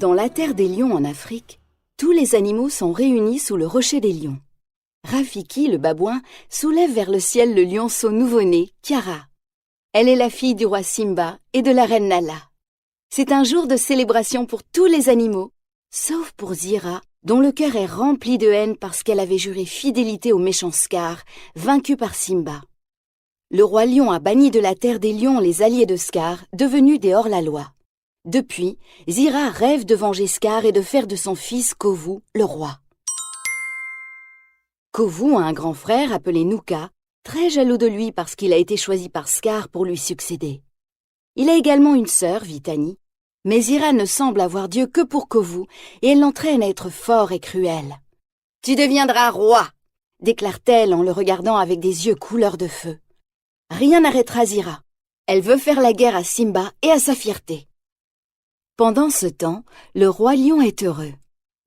Dans la terre des lions en Afrique, tous les animaux sont réunis sous le rocher des lions. Rafiki, le babouin, soulève vers le ciel le lionceau nouveau-né, Kiara. Elle est la fille du roi Simba et de la reine Nala. C'est un jour de célébration pour tous les animaux, sauf pour Zira, dont le cœur est rempli de haine parce qu'elle avait juré fidélité au méchant Scar, vaincu par Simba. Le roi lion a banni de la terre des lions les alliés de Scar, devenus des hors-la-loi. Depuis, Zira rêve de venger Scar et de faire de son fils Kovu le roi. Kovu a un grand frère appelé Nuka, très jaloux de lui parce qu'il a été choisi par Scar pour lui succéder. Il a également une sœur, Vitani, mais Zira ne semble avoir Dieu que pour Kovu et elle l'entraîne à être fort et cruel. « Tu deviendras roi !» déclare-t-elle en le regardant avec des yeux couleur de feu. Rien n'arrêtera Zira. Elle veut faire la guerre à Simba et à sa fierté. Pendant ce temps, le roi lion est heureux.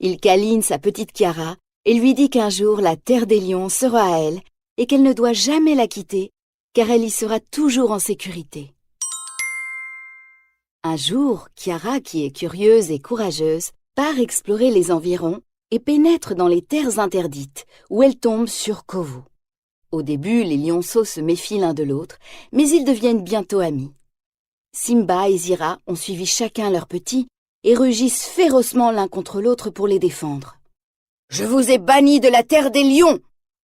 Il câline sa petite Kiara et lui dit qu'un jour la terre des lions sera à elle et qu'elle ne doit jamais la quitter car elle y sera toujours en sécurité. Un jour, Kiara, qui est curieuse et courageuse, part explorer les environs et pénètre dans les terres interdites où elle tombe sur Kovu. Au début, les lionceaux se méfient l'un de l'autre, mais ils deviennent bientôt amis. Simba et Zira ont suivi chacun leur petit et rugissent férocement l'un contre l'autre pour les défendre. « Je vous ai bannis de la terre des lions !»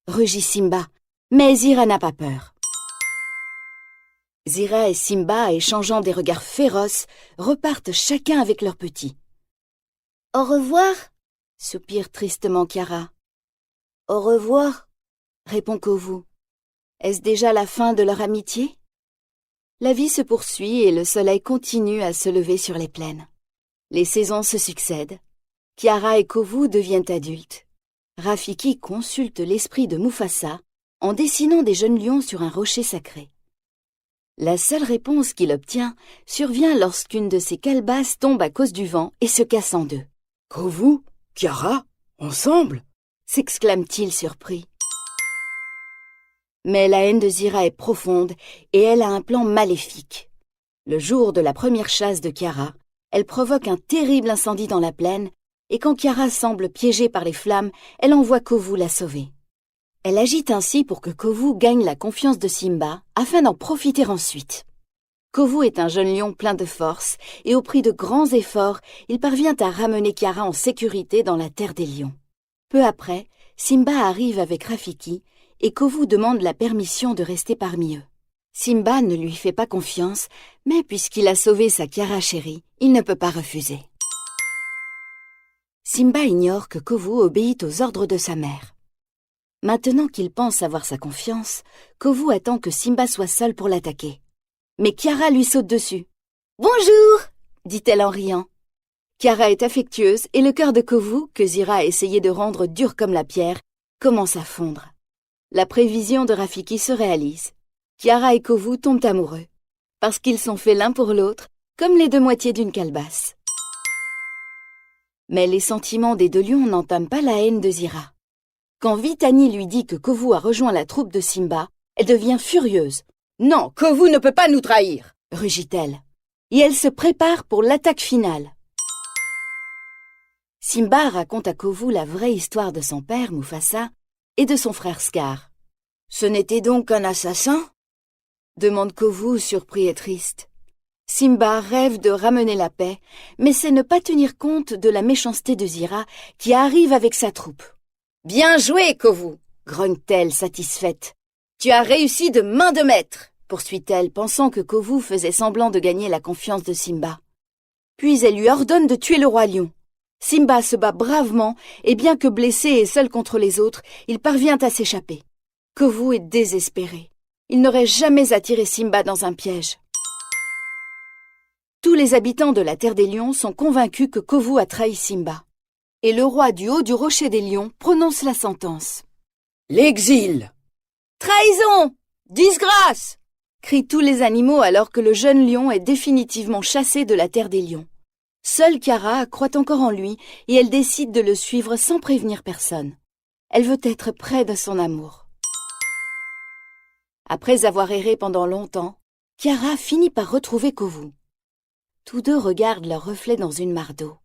rugit Simba, mais Zira n'a pas peur. Zira et Simba, échangeant des regards féroces, repartent chacun avec leur petit. « Au revoir !» soupire tristement Kiara. « Au revoir !» répond Kovu. Est-ce déjà la fin de leur amitié? La vie se poursuit et le soleil continue à se lever sur les plaines. Les saisons se succèdent. Kiara et Kovu deviennent adultes. Rafiki consulte l'esprit de Mufasa en dessinant des jeunes lions sur un rocher sacré. La seule réponse qu'il obtient survient lorsqu'une de ses calebasses tombe à cause du vent et se casse en deux. « Kovu, Kiara, ensemble ?» s'exclame-t-il surpris. Mais la haine de Zira est profonde et elle a un plan maléfique. Le jour de la première chasse de Kiara, elle provoque un terrible incendie dans la plaine et quand Kiara semble piégée par les flammes, elle envoie Kovu la sauver. Elle agite ainsi pour que Kovu gagne la confiance de Simba afin d'en profiter ensuite. Kovu est un jeune lion plein de force et au prix de grands efforts, il parvient à ramener Kiara en sécurité dans la terre des lions. Peu après, Simba arrive avec Rafiki et Kovu demande la permission de rester parmi eux. Simba ne lui fait pas confiance, mais puisqu'il a sauvé sa Kiara chérie, il ne peut pas refuser. Simba ignore que Kovu obéit aux ordres de sa mère. Maintenant qu'il pense avoir sa confiance, Kovu attend que Simba soit seul pour l'attaquer. Mais Kiara lui saute dessus. « Bonjour !» dit-elle en riant. Kiara est affectueuse et le cœur de Kovu, que Zira a essayé de rendre dur comme la pierre, commence à fondre. La prévision de Rafiki se réalise. Kiara et Kovu tombent amoureux, parce qu'ils sont faits l'un pour l'autre, comme les deux moitiés d'une calebasse. Mais les sentiments des deux lions n'entament pas la haine de Zira. Quand Vitani lui dit que Kovu a rejoint la troupe de Simba, elle devient furieuse. « Non, Kovu ne peut pas nous trahir !» rugit-elle. Et elle se prépare pour l'attaque finale. Simba raconte à Kovu la vraie histoire de son père, Mufasa, et de son frère Scar. « Ce n'était donc qu'un assassin ?» demande Kovu, surpris et triste. Simba rêve de ramener la paix, mais c'est ne pas tenir compte de la méchanceté de Zira qui arrive avec sa troupe. « Bien joué, Kovu !» grogne-t-elle satisfaite. « Tu as réussi de main de maître !» poursuit-elle, pensant que Kovu faisait semblant de gagner la confiance de Simba. Puis elle lui ordonne de tuer le roi lion. Simba se bat bravement et bien que blessé et seul contre les autres, il parvient à s'échapper. Kovu est désespéré. Il n'aurait jamais attiré Simba dans un piège. Tous les habitants de la terre des lions sont convaincus que Kovu a trahi Simba. Et le roi du haut du rocher des lions prononce la sentence. « L'exil !»« Trahison ! Disgrâce !» crient tous les animaux alors que le jeune lion est définitivement chassé de la terre des lions. Seule Kiara croit encore en lui et elle décide de le suivre sans prévenir personne. Elle veut être près de son amour. Après avoir erré pendant longtemps, Kiara finit par retrouver Kovu. Tous deux regardent leur reflet dans une mare d'eau.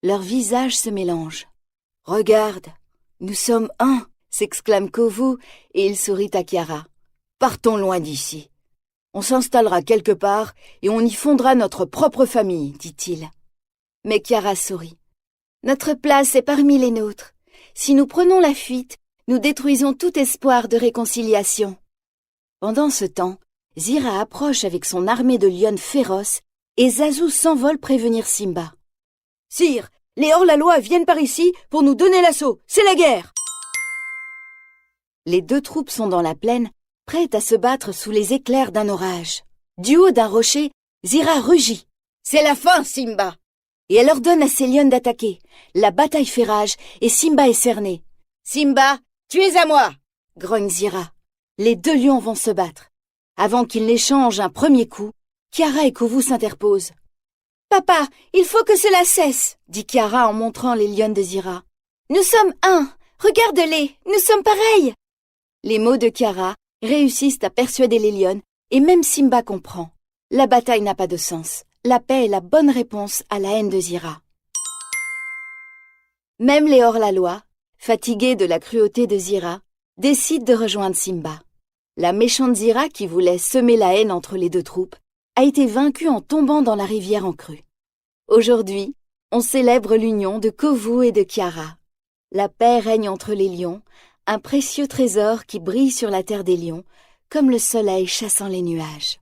Leurs visages se mélangent. « Regarde, nous sommes un !» s'exclame Kovu et il sourit à Kiara. « Partons loin d'ici. On s'installera quelque part et on y fondera notre propre famille, dit-il. » Mais Kiara sourit. « Notre place est parmi les nôtres. Si nous prenons la fuite, nous détruisons tout espoir de réconciliation. » Pendant ce temps, Zira approche avec son armée de lionnes féroces et Zazu s'envole prévenir Simba. « Sire, les hors-la-loi viennent par ici pour nous donner l'assaut. C'est la guerre !» Les deux troupes sont dans la plaine, prêtes à se battre sous les éclairs d'un orage. Du haut d'un rocher, Zira rugit. « C'est la fin, Simba !» Et elle ordonne à ses lionnes d'attaquer. La bataille fait rage et Simba est cerné. « Simba, tu es à moi !» grogne Zira. Les deux lions vont se battre. Avant qu'ils n'échangent un premier coup, Kiara et Kovu s'interposent. « Papa, il faut que cela cesse !» dit Kiara en montrant les lionnes de Zira. « Nous sommes un, regarde-les, nous sommes pareils !» Les mots de Kiara réussissent à persuader les lionnes et même Simba comprend. La bataille n'a pas de sens. La paix est la bonne réponse à la haine de Zira. Même les hors-la-loi, fatigués de la cruauté de Zira, décident de rejoindre Simba. La méchante Zira, qui voulait semer la haine entre les deux troupes, a été vaincue en tombant dans la rivière en crue. Aujourd'hui, on célèbre l'union de Kovu et de Kiara. La paix règne entre les lions, un précieux trésor qui brille sur la terre des lions, comme le soleil chassant les nuages.